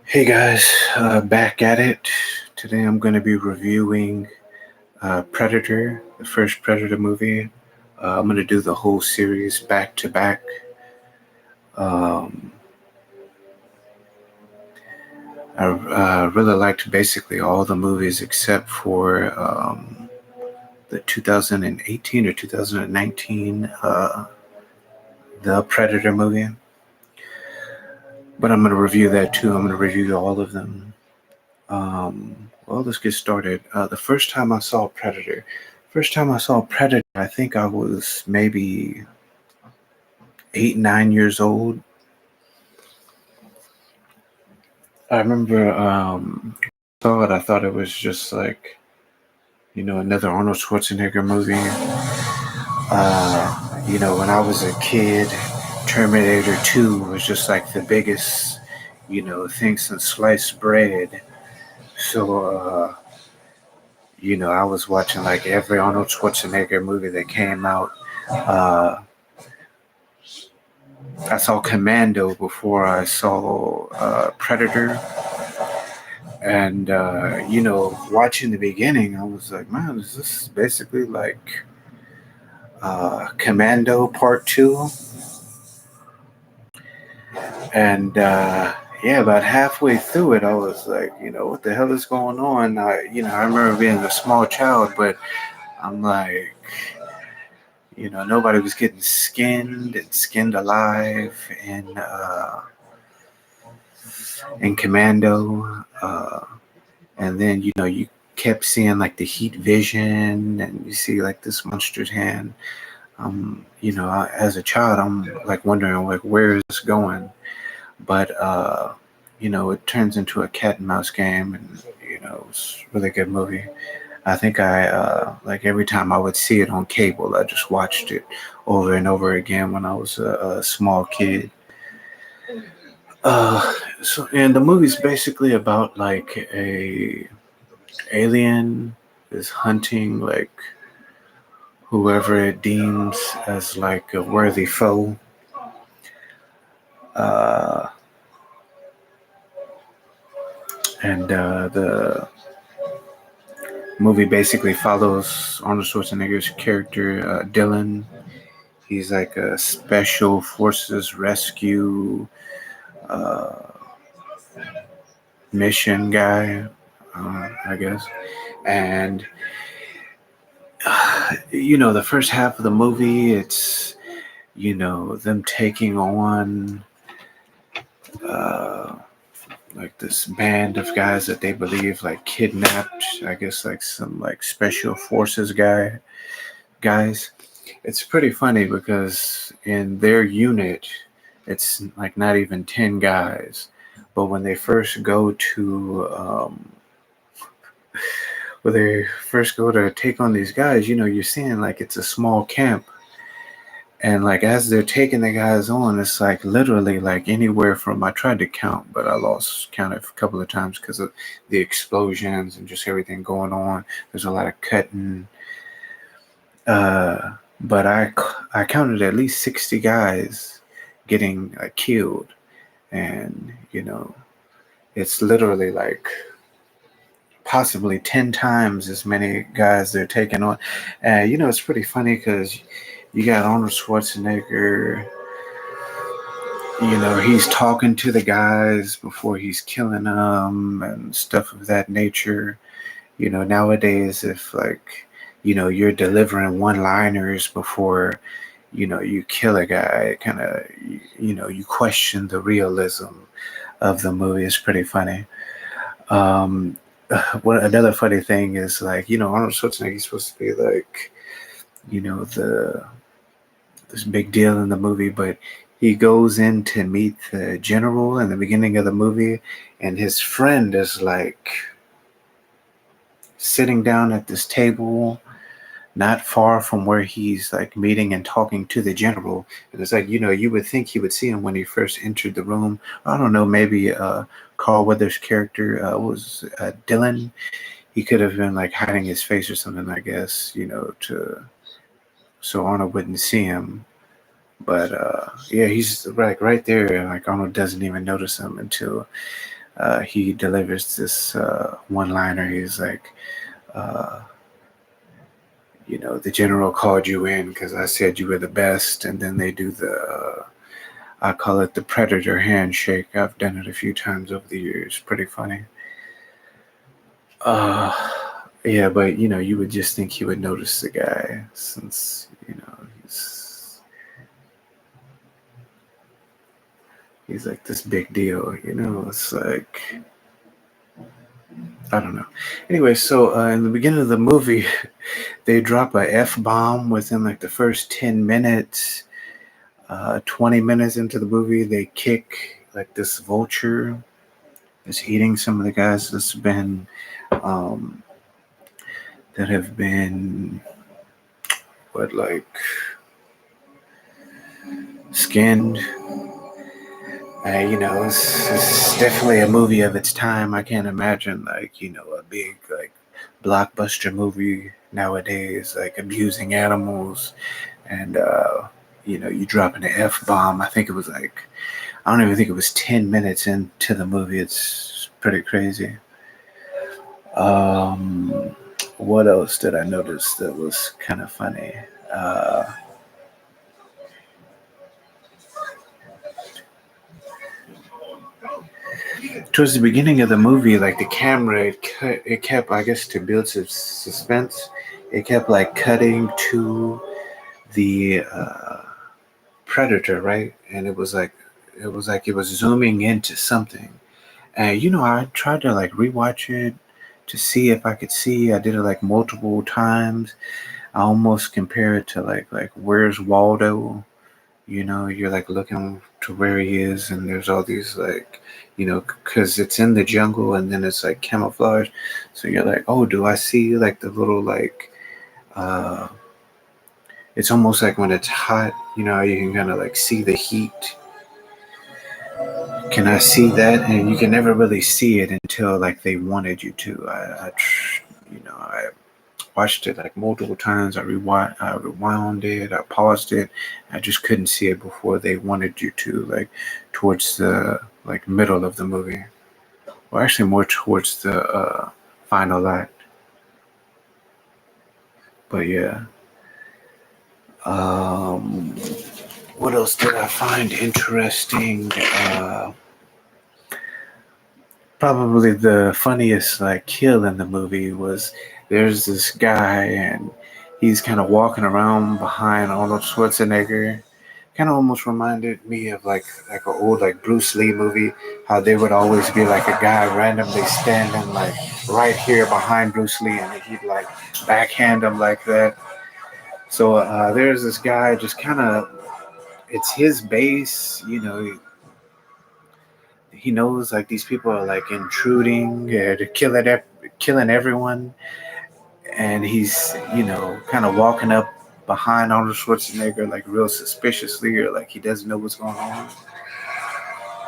Hey guys, back at it. Today I'm going to be reviewing Predator, the first Predator movie. I'm going to do the whole series back to back. Um, I really liked basically all the movies except for the 2018 or 2019 The Predator movie. But I'm going to review that too. I'm going to review all of them. Well, let's get started. The first time I saw Predator, I think I was maybe 8, 9 years old. I remember saw it. I thought it was just like another Arnold Schwarzenegger movie. When I was a kid, Terminator 2 was just like the biggest thing since sliced bread. So I was watching like every Arnold Schwarzenegger movie that came out. Uh, I saw Commando before I saw Predator, and watching the beginning, I was like, man, is this basically like Commando Part Two? And yeah, about halfway through it, I was like, what the hell is going on? I remember being a small child, but I'm like, nobody was getting skinned and skinned alive in Commando. And then you kept seeing like the heat vision, and you see like this monster's hand. As a child, I'm like wondering like where is this going, but it turns into a cat and mouse game, and it's a really good movie. I think I like every time I would see it on cable, I just watched it over and over again when I was a small kid. And the movie's basically about like a alien is hunting like whoever it deems as like a worthy foe. Uh, and the movie basically follows Arnold Schwarzenegger's character, Dylan. He's like a special forces rescue uh, mission guy, I guess. And the first half of the movie, it's them taking on uh, like this band of guys that they believe like kidnapped. I guess like some like special forces guys. It's pretty funny because in their unit, it's like not even 10 guys. But when they first go to when they first go to take on these guys, you're seeing like it's a small camp. And like as they're taking the guys on, it's like literally like anywhere from, I tried to count, but I lost count a couple of times because of the explosions and just everything going on. There's a lot of cutting. But I counted at least 60 guys getting killed, and it's literally like possibly 10 times as many guys they're taking on. And it's pretty funny because you got Arnold Schwarzenegger. He's talking to the guys before he's killing them and stuff of that nature. Nowadays, if like you're delivering one liners before you kill a guy, kind of you question the realism of the movie. It's pretty funny. um what another funny thing is, like, Arnold Schwarzenegger is supposed to be like the this big deal in the movie, but he goes in to meet the general in the beginning of the movie, and his friend is like sitting down at this table not far from where he's like meeting and talking to the general. And it's like, you would think he would see him when he first entered the room. I don't know, maybe Carl Weathers' character was Dylan. He could have been like hiding his face or something, I guess, to so Arnold wouldn't see him. But yeah, he's like right there, and like Arnold doesn't even notice him until he delivers this one-liner. He's like, uh, the general called you in because I said you were the best, and then they do I call it the predator handshake. I've done it a few times over the years. Pretty funny. Uh, yeah, but you would just think he would notice the guy since he's like this big deal. It's like I don't know. Anyway, so in the beginning of the movie, they drop a F bomb within like the first 10 minutes. 20 minutes into the movie, they kick like this vulture that's eating some of the guys um, that have been what like skinned. It's definitely a movie of its time. I can't imagine like a big like blockbuster movie nowadays like abusing animals and you dropping an F bomb. I think it was like I don't even think it was 10 minutes into the movie. It's pretty crazy. Um, what else did I notice that was kind of funny? Uh, Towards the beginning of the movie, like the camera, it kept, I guess, to build suspense, it kept like cutting to the predator, right? And it was zooming into something. And I tried to like rewatch it to see if I could see. I did it like multiple times. I almost compare it to like Where's Waldo? You're like looking to where he is, and there's all these like, because it's in the jungle, and then it's like camouflage. So you're like, oh, do I see like the little like, uh, it's almost like when it's hot, you can kind of like see the heat. Can I see that? And you can never really see it until like they wanted you to. I watched it like multiple times. I rewound it. I paused it. I just couldn't see it before they wanted you to, like towards the like middle of the movie, or actually more towards the final act. But yeah, um, what else did I find interesting? Probably the funniest like kill in the movie was there's this guy and he's kind of walking around behind Arnold Schwarzenegger. Kind of almost reminded me of like an old like Bruce Lee movie. How there would always be like a guy randomly standing like right here behind Bruce Lee, and he'd like backhand him like that. So there's this guy just kind of it's his base. He knows like these people are like intruding to killing everyone, and he's kind of walking up behind Arnold Schwarzenegger like real suspiciously, or like he doesn't know what's going on.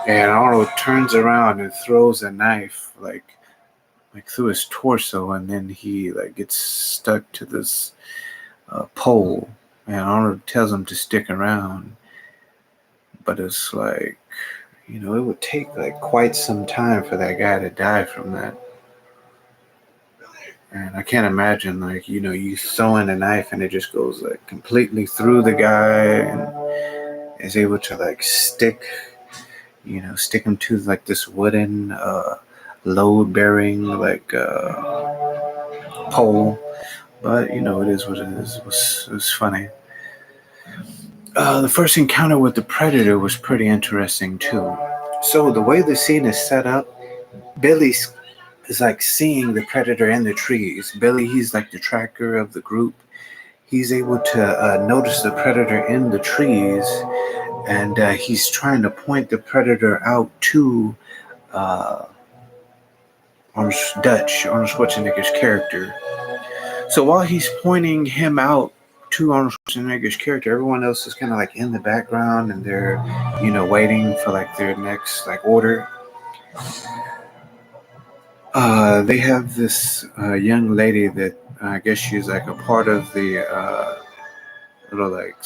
And Arnold turns around and throws a knife like through his torso, and then he like gets stuck to this pole. And Arnold tells him to stick around, but it's like it would take like quite some time for that guy to die from that. And I can't imagine like you throw in a knife and it just goes like completely through the guy and is able to like stick him to like this wooden load bearing like pole. But it is what it is. It was funny. The first encounter with the predator was pretty interesting too. So the way the scene is set up, Billy is like seeing the predator in the trees. Billy, he's like the tracker of the group. He's able to notice the predator in the trees, and he's trying to point the predator out to uh, Arnold Schwarzenegger's character. So while he's pointing him out to Arnold Schwarzenegger's character, everyone else is kind of like in the background, and they're waiting for like their next like order. They have this young lady that I guess she's like a part of the little like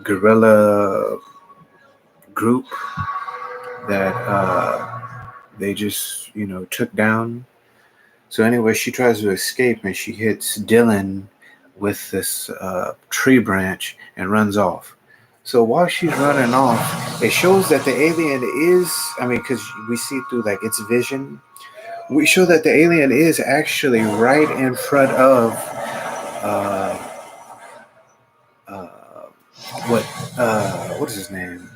guerrilla group that they just, took down. So anyway, she tries to escape and she hits Dylan with this tree branch and runs off. So while she's running off, it shows that the alien is, because we see through like its vision, we show that the alien is actually right in front of uh, uh, what what is his name?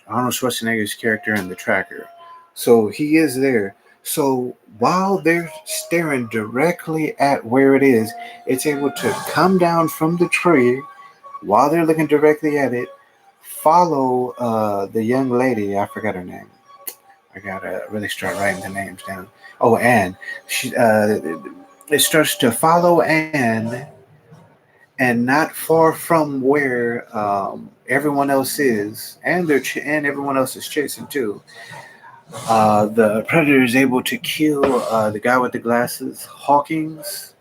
Arnold Schwarzenegger's character in the tracker. So he is there. So while they're staring directly at where it is, it's able to come down from the tree while they're looking directly at it, follow the young lady. I forgot her name. I gotta really start writing the names down. Oh, Anne. She it starts to follow Anne, and not far from where everyone else is, and and everyone else is chasing too. The predator is able to kill the guy with the glasses, Hawkins,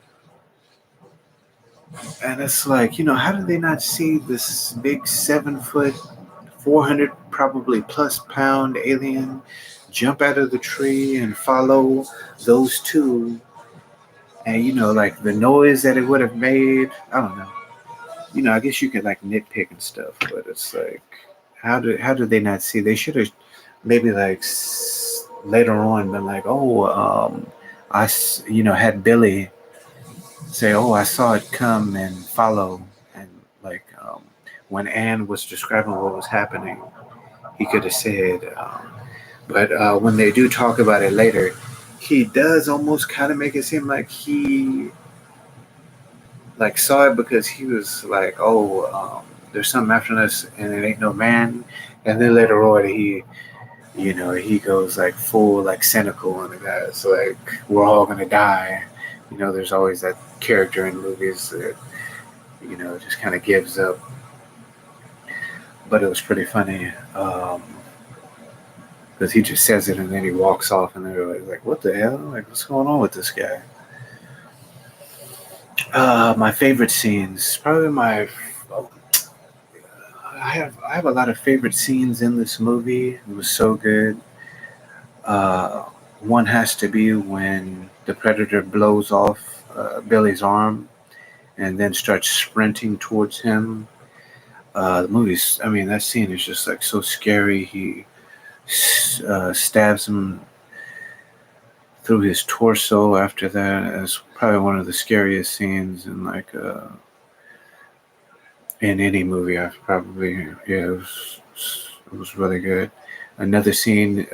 and it's like, how did they not see this big 7 foot, 400 probably plus pound alien jump out of the tree and follow those two? And like the noise that it would have made, I don't know. I guess you could like nitpick and stuff, but it's like, how did they not see? They should have maybe like later on been like, oh, had Billy say, oh, I saw it come and follow, and like when Anne was describing what was happening, he could have said, but when they do talk about it later, he does almost kind of make it seem like he like saw it because he was like, oh, there's something after us, and it ain't no man. And then later on, he goes like full like cynical on the guys, like we're all gonna die. There's always that character in movies that just kind of gives up. But it was pretty funny because he just says it and then he walks off, and they're like, "What the hell? Like, what's going on with this guy?" My favorite scenes, probably my. I have a lot of favorite scenes in this movie. It was so good. Uh, One has to be when the predator blows off Billy's arm and then starts sprinting towards him. The movie's, that scene is just like so scary. He stabs him through his torso after that. It's probably one of the scariest scenes in like in any movie. I've probably it was really good. Another scene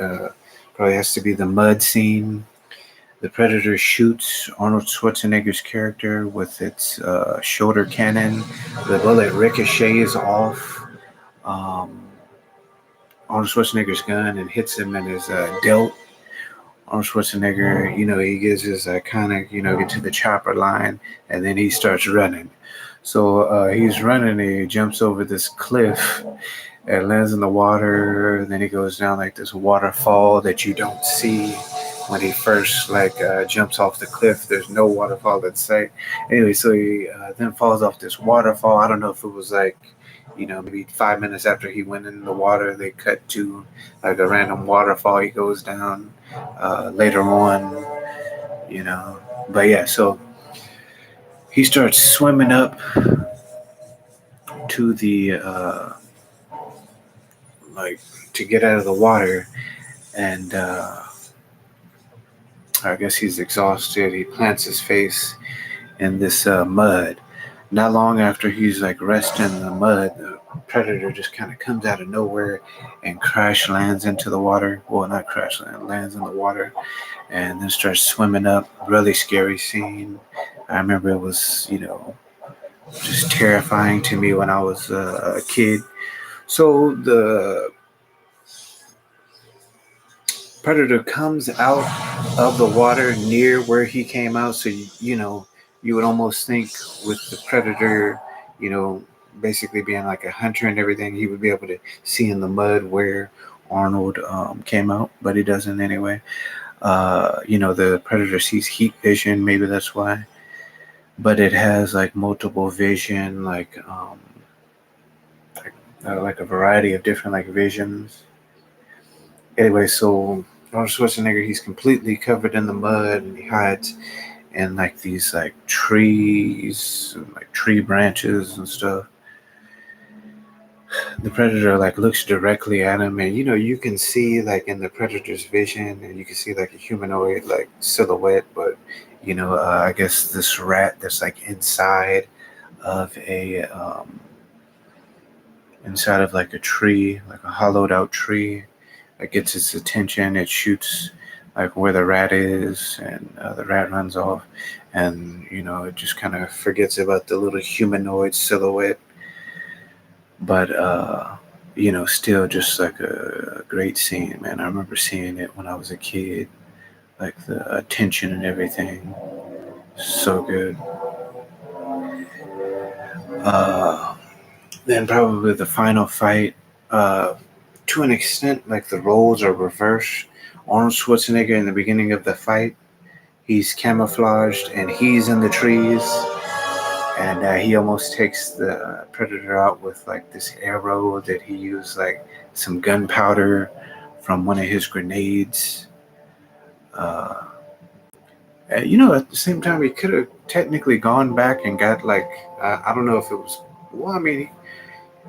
probably has to be the mud scene. The Predator shoots Arnold Schwarzenegger's character with its shoulder cannon. The bullet ricochets off um, Arnold Schwarzenegger's gun and hits him in his delt. Arnold Schwarzenegger, he gives his iconic, get to the chopper line, and then he starts running. So he's running, he jumps over this cliff and lands in the water. Then he goes down like this waterfall that you don't see when he first jumps off the cliff. There's no waterfall in sight. Anyway, so he then falls off this waterfall. I don't know if it was like, maybe 5 minutes after he went in the water, they cut to like a random waterfall he goes down later on, you know. But yeah, so he starts swimming up to the like to get out of the water, and I guess he's exhausted. He plants his face in this mud. Not long after he's like resting in the mud, the predator just kind of comes out of nowhere and crash lands into the water. Well, not crash land, lands in the water, and then starts swimming up. Really scary scene. I remember it was, just terrifying to me when I was a kid. So the predator comes out of the water near where he came out. So, you would almost think with the predator, you know, basically being like a hunter and everything, he would be able to see in the mud where Arnold came out, but he doesn't anyway. The predator sees heat vision, maybe that's why. But it has like multiple vision, like a variety of different like visions. Anyway, so Arnold Schwarzenegger, he's completely covered in the mud, and he hides in like these like trees, like tree branches and stuff. The predator like looks directly at him, and you can see like in the predator's vision, and you can see like a humanoid like silhouette, but I guess this rat that's like of a inside of like a tree, like a hollowed out tree, that gets its attention. It shoots like where the rat is, and the rat runs off, and it just kind of forgets about the little humanoid silhouette. But still just like a great scene, man. I remember seeing it when I was a kid, like the attention and everything. So good. Uh, then probably the final fight. Uh, to an extent, like the roles are reversed. Arnold Schwarzenegger in the beginning of the fight, he's camouflaged and he's in the trees, and he almost takes the predator out with like this arrow that he used, like some gunpowder from one of his grenades. Uh, at the same time, he could have technically gone back and got like I don't know if it was. Well, I mean,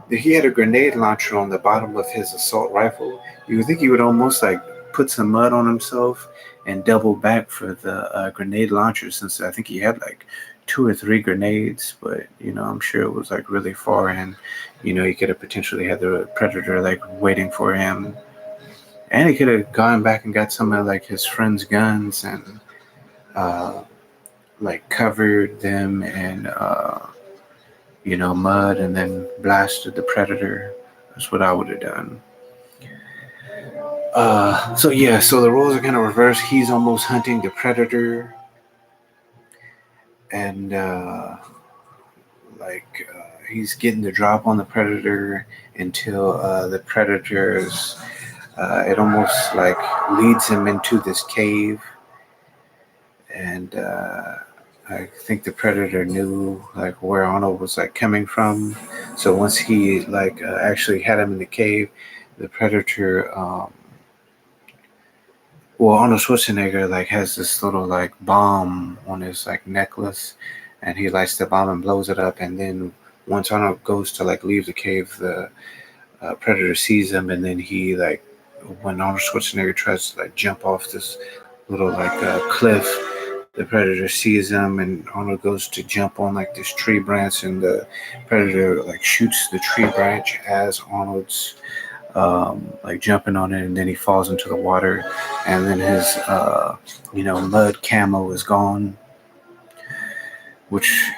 he had a grenade launcher on the bottom of his assault rifle. You would think he would almost like put some mud on himself and double back for the grenade launcher, since I think he had like two or three grenades. But I'm sure it was like really far, and he could have potentially had the predator like waiting for him, and he could have gone back and got some of like his friend's guns and uh, like covered them in mud, and then blasted the predator. That's what I would have done. So the roles are kind of reversed. He's almost hunting the predator, and he's getting the drop on the predator until the predator's. It almost like leads him into this cave, and I think the predator knew like where Arnold was like coming from. So once he like actually had him in the cave, the predator. Well, Arnold Schwarzenegger like has this little like bomb on his like necklace, and he lights the bomb and blows it up. And then once Arnold goes to like leave the cave, the predator sees him, and then he like when Arnold Schwarzenegger tries to like jump off this little like cliff, the predator sees him, and Arnold goes to jump on like this tree branch, and the predator like shoots the tree branch as Arnold's like jumping on it, and then he falls into the water, and then his mud camo is gone, which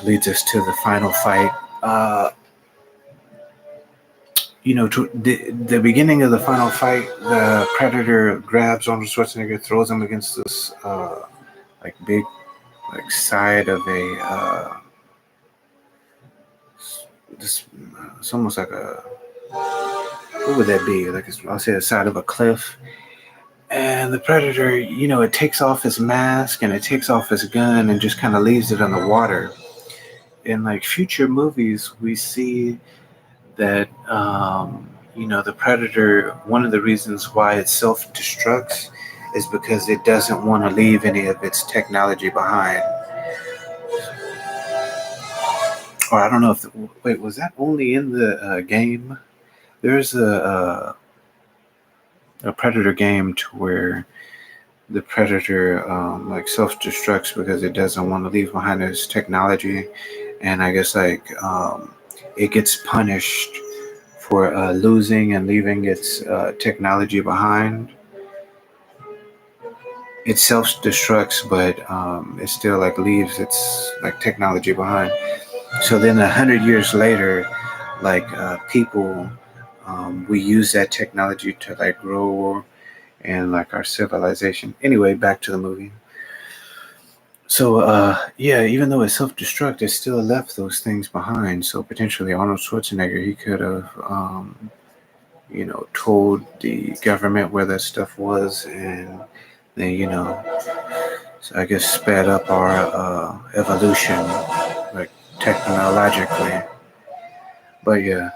leads us to the final fight. To the beginning of the final fight, the predator grabs Arnold Schwarzenegger, throws him against this like big like side of a it's almost like a, what would that be? Like I'll say the side of a cliff. And the predator, it takes off his mask and it takes off his gun and just kind of leaves it in the water. In like future movies, we see that the predator. One of the reasons why it self-destructs is because it doesn't want to leave any of its technology behind. Or I don't know if wait, was that only in the game? There's a predator game to where the predator like self-destructs because it doesn't want to leave behind its technology, and I guess like it gets punished for losing and leaving its technology behind. It self-destructs, but it still like leaves its like technology behind. So then 100 years later, like people, we use that technology to like grow and like our civilization. Anyway, back to the movie. So yeah, even though it self-destruct, it still left those things behind. So potentially Arnold Schwarzenegger, he could have told the government where that stuff was, and they so I guess sped up our evolution like technologically. But yeah,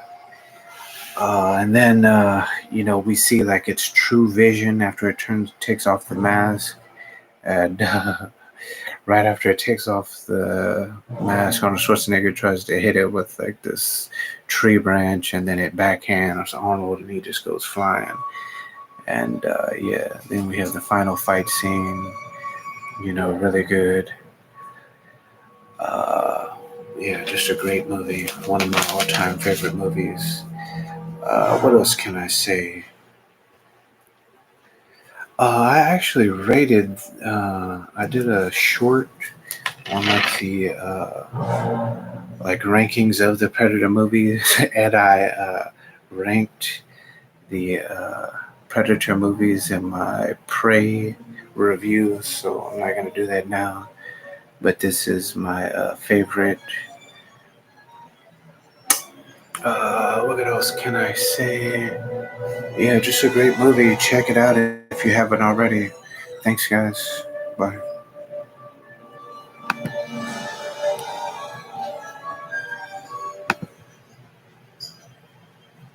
And then we see like its true vision after it turns takes off the mask, and right after it takes off the mask, Arnold Schwarzenegger tries to hit it with like this tree branch, and then it backhands Arnold, and he just goes flying. And yeah, then we have the final fight scene. Really good. Uh, yeah, just a great movie. One of my all-time favorite movies. What else can I say? I actually rated. I did a short on like the like rankings of the Predator movies, and I ranked the Predator movies in my Prey review. So I'm not gonna do that now. But this is my favorite. What else can I say? Yeah, just a great movie. Check it out if you haven't already. Thanks, guys. Bye.